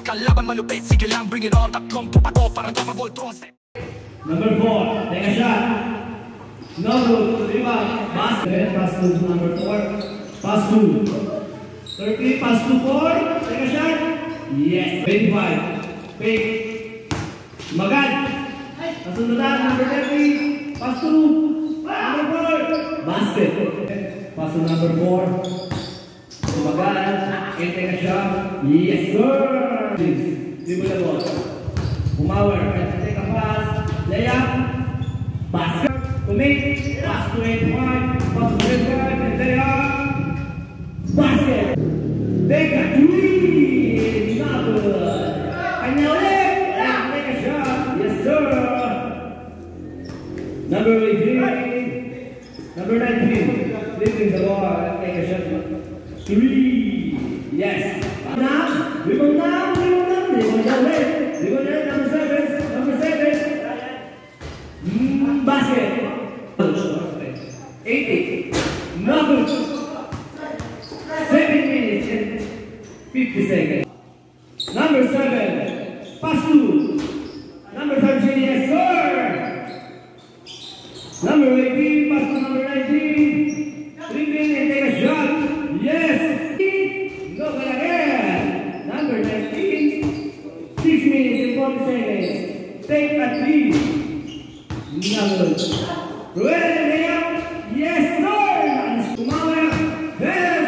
kalaban malupit. Sige lang, bring it on. Tatlong tupa ko para tumabol trose. Number 4, take a shot. No good, rebound, basket. Pass to number 4. Pass to 30, pass to 4. Take a shot. Yes. 25. Pick. Magad. Kasundan, number 30. Pass to number 4. Basket. Pass to number 4. Magad. And take a shot. Yes, sir. Dribble the ball. Umawer. Take a pass. Layup. Basket. Commit. Pass to 85. Pass to 85. And layup. Basket. Take a three. Not good. Kanya ulit. And take a shot. Yes, sir. Number 18. Number 19. Lifting the ball and take a shot. 3. Yes. Now. Rebound now. Rebound now. Rebound down. Rebound down. Number 7. Number 7. Basket. 80. No good. 7 minutes and 50 seconds. Number 7. Pass to number 13. Yes, sir. Number 18. Pass to number 19. Dribbling and take a shot. Yes. No good again. Number 19. 6 minutes and 40 seconds. Take a 3. Number. Yes, sir. Umawer. Yes.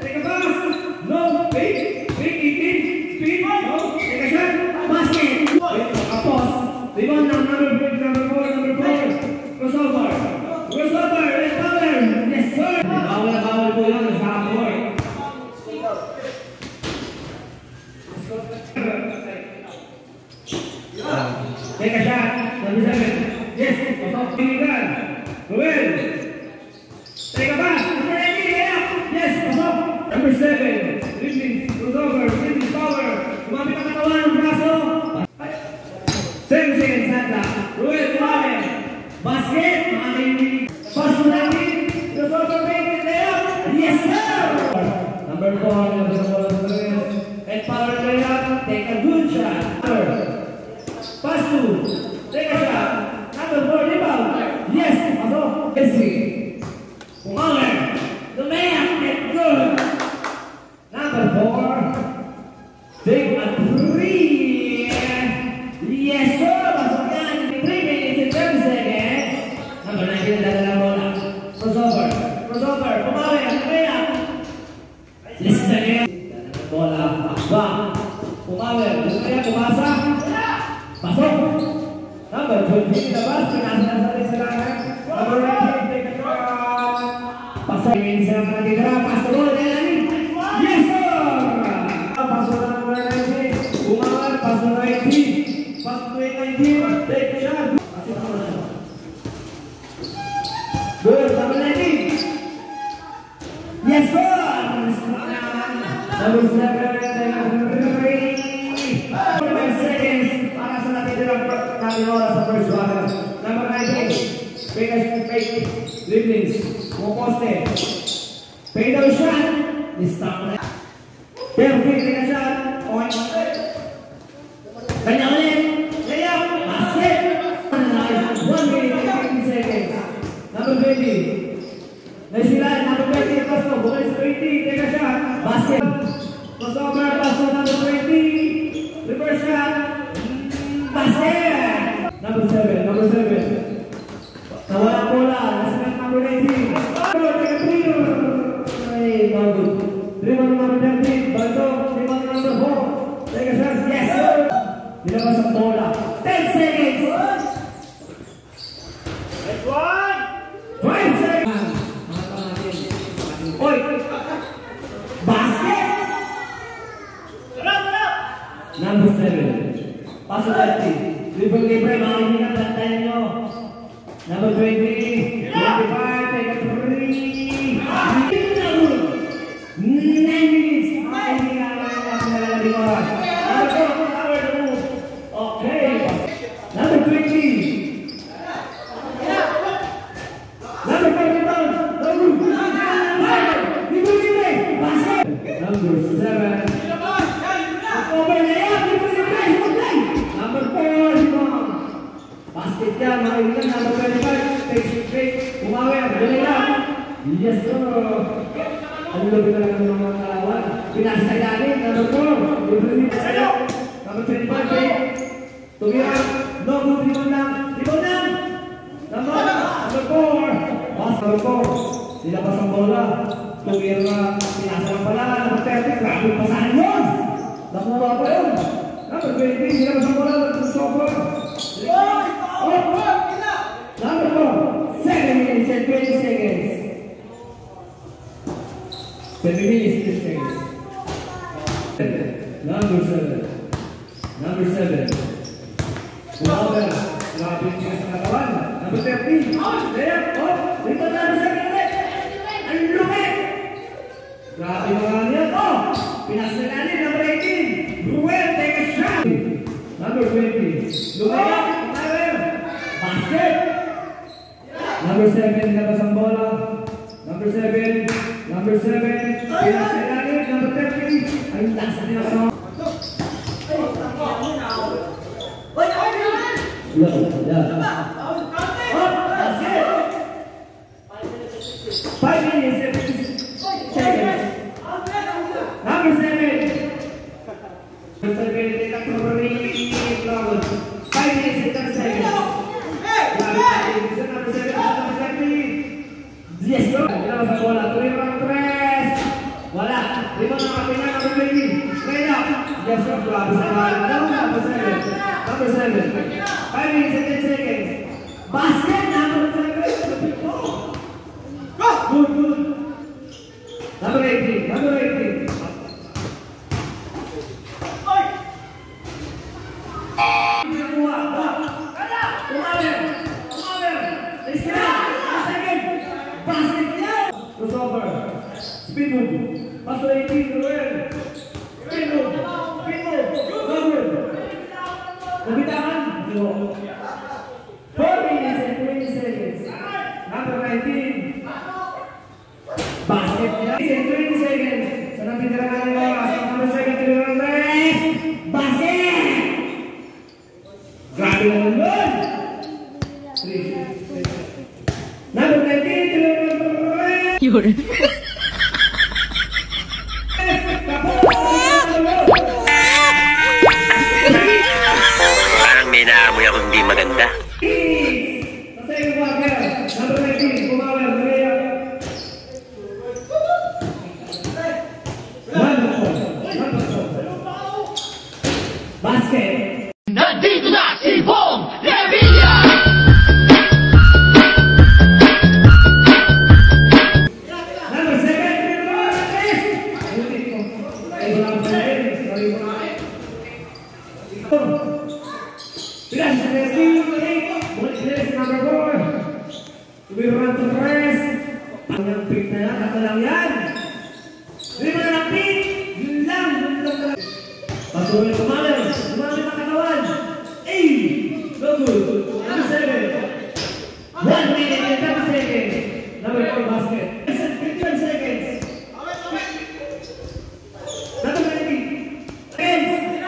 Take a pass. No. Big. Speed. No. Take a shot. Basket. A pass. Rebound now. Number 4. Crossover. Red power. Yes, sir. Bawal po yun. Sa court. Take a shot. Number 7. Yes. Pinigan. Ruel. Take a pass. Number 18. Yes. Pasok. Number 7. Dribbling. Crossover. Dribbling power. Kumapit ang katawan ng braso. 7 seconds. Santa. Ruel. Kumapit. Basket. Pass to 19. Crossover. Layup. Yes, sir. Number 4. And power layup. Take a good shot. Pass to. Take a shot. Number 4, rebound. Yes, pasok. Messi. Umawer. The layup. Get good. Number 4. Take a 3. Yes, sir. Pasok yan. 3 minutes and 30 seconds. Number 19, dala bola. Crossover. Umawer. The layup. Listen again. Bola. Bang. Umawer. The layup. Umasa. Pasok. Number 20, labas, pinasa sa langan. Number 19, take a shot. Pasok. Minsan na natitira, pasok mo, yes, sir! Pasok na number 19. Umangan, pasok 19. Pasok 19, take a shot. Pasok na. Good, number 19. Yes, sir! Number 7, take a 3. 45 seconds para sa natitirang oras sa first quarter. Number 19, fake dribblings, poste, fade out shot, stop na. Perfect na shot, on. Kanya ulit, layup, basket. 1 minute and 15 seconds. Number 20, naisilan, number 20, pass to, bukal sa 20, take a shot, basket. Crossover, pass to number 20, reverse shot, basket. Number 7. Nawala bola. Last number 19. Take a 3. Ay, no good. Rebound number 13. Baldo. Rebound number 4. Take a shot. Yes, sir. Nilabas ang bola. 10 seconds. Next one. 5 seconds. Oy. Basket. Number 7. Pasok 30. Dribble libre, mga kaibigan, bantayan nyo. Number 20, 25, take a 3. 9 minutes. Mga kaibigan, nakalabing oras. Number 4, power the move. Okay. Number 20. Number 41, no move. Number 7. Over layup. Basket yan, mga kaibigan. Number 25. Takes it straight. Umawi. Dali lang. Yes, sir. Ano labi na lang ng mga kalawan? Pinasa sa ilalim. Number 4. Number 25. Tumira. No good. Rebound lang. Rebound lang. Number 4. Pass number 4. Nilabas ang bola. Tumira. Pinasa lang pala. Number 30. Grabe pasahan yun. Nakuha pa yun. Number 20. Nilabas ang bola. Number 4. 7 minutes and 20 seconds. 7 minutes and 20 seconds. Number 7. Number 7. Number. Grabe yung sa katawan. Number 13. There. Oh. Dito number 7 ulit. Ang lupit. Grabe mga niya. Oh. Pinasalanin. Number 18. Ruel. Take a shot. Number 20. Lumaya. Basket. Number 7. Labas ang bola. Number 7. Number 7. Pinasalanin. Number 30. Ayun lang sa tinakano. Five minutes and 50 seconds. Number 7. Number 7, take up number 8. 5 minutes and 30 seconds. Number 7, number 30. Yes, sir. Kailangan sa bola. Tuloy ang press. Wala. Lima na kapina. Number 20. Straight up. Yes, sir. Grabe sa bola. Number 7. Number 7. 5 minutes and 10 seconds. Basket. Number 7. Good, good. Number 18. Number 18. Speed move. Pass to 18. Ruel. Speed move. Speed move. Number. Kumitaan. 4 minutes and 20 seconds. Number 19. Basket niya. 20 seconds. Sa natitira nga ng oras. Number 7. Tulungan rest. Basket! Grabe naman doon. Number 19. Tulungan rest. Yun. Parang may naamoy ako hindi maganda. Basket. Nandito na si Bong Revilla! Number 7. Number 4. We run to press. Ang pick na yan, ako lang yan. Hindi mo na lang pick. Yun lang. Patuloy kumalan. Kumalan ang katawan. No good. Number 7. 1 minute and 30 seconds. Number 4 basket. 15 seconds. Number 20. 10.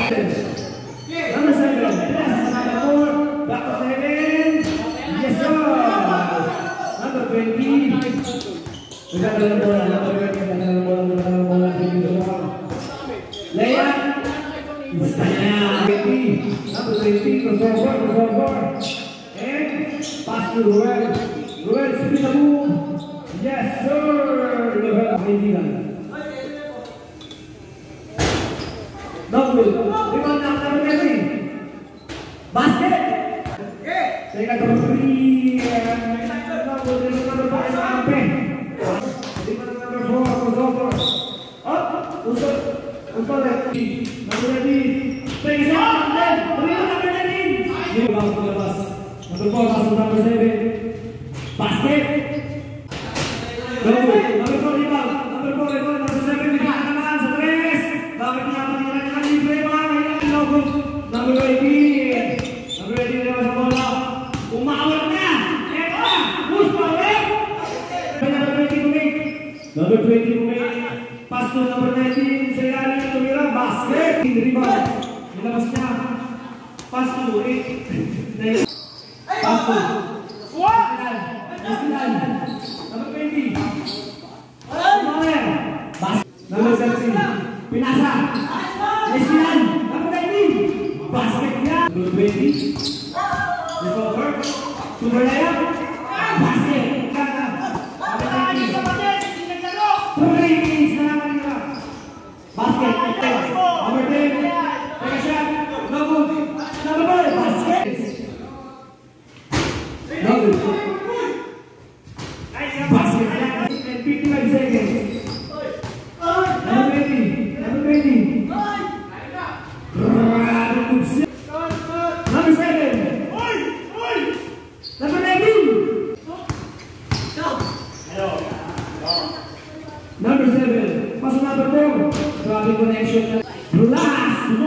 7. Number 7. Back to 7. Yes, sir. Number 20. Magkakaroon ng bola. Number 20. Layup. Gusto niya. 20. Number 20. Crossover. And pass to Ruel. Ruel, speed the move. Yes, sir. Ruel, kaibigan. No good. Rebound na number 20. Basket. Take out number 3. No good. Number 5 sa kampe. Rebound number 4. Crossover. Up. Usod. Number 20. Take a shot. Rebound number 19. Rebound to the bus. Number 4. Pass to number 7. Basket. No good. Number 4 rebound. Number 4 rebound. Number 7. Bigyan naman sa 3. Bakit niya pangilan naman yung rebound? No good. Number 18. Number 18 naman sa bola. Umawag na. Eto na. Push power. Number 20 kumake. Number 20 kumake. Pass to number 19. Sa ilalim tumira. Basket. Rebound. Nilabas niya. Pass to ulit. Pass to. National. Number 20. Kumamer. Number 13. Pinasa. National. Number 19. Basket niya. Number 20. Discover. Tuberaya. Basket. Number 19. 2 ratings na naman nila. Basket. Number 10. Take a shot. No good. Number 4. Basket. No good. Basket. 55 seconds. Number 20. Number 20. Number 7. Number 19. Number 7. Pasok number 4. Grabe connection. Last 1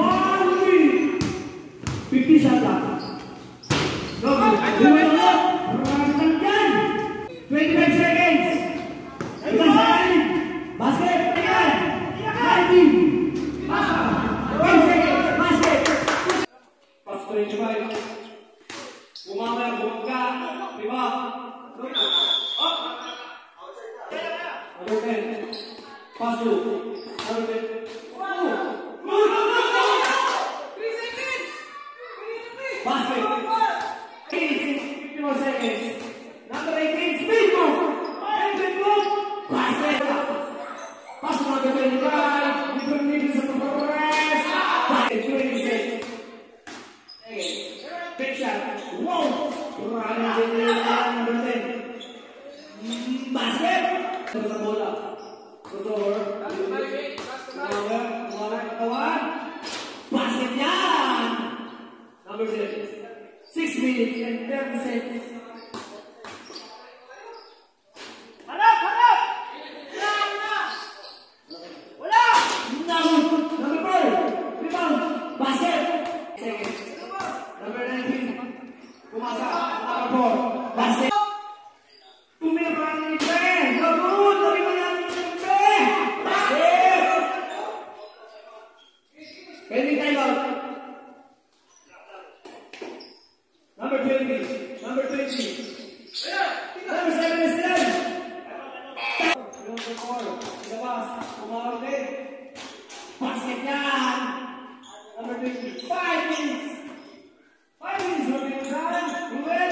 minute. 50 shot lang. No good. 25 seconds. Basket. 19. Basket. 1 second. Basket. Pas 25. Bumamaya, bumagka. Diba? Number 10. Pass to. Number 10. 3 seconds. Basket. 50 more seconds. Number 18. Speed move. Speed move. Basket. Pass to number 25. You don't need to press. Basket. 26. Big shot. Wow. Number 10. Basket. Terus bola. Terus over. Kawan. Basket yan. Number 6 minutes and 30 seconds. Harap! Wala! Number 4. Rebound. Basket. Second. Number 19. Pumasa. Number 4. Basket. Tumira ni Ben. Gabon. Tumira ni Ben. Basket. Pending time out. Number 20. Number 20. Number 7 is done. Number 4. Ilabas. Umawag din. Basket yan. Number 20. 5 minutes. 5 minutes. Ruben.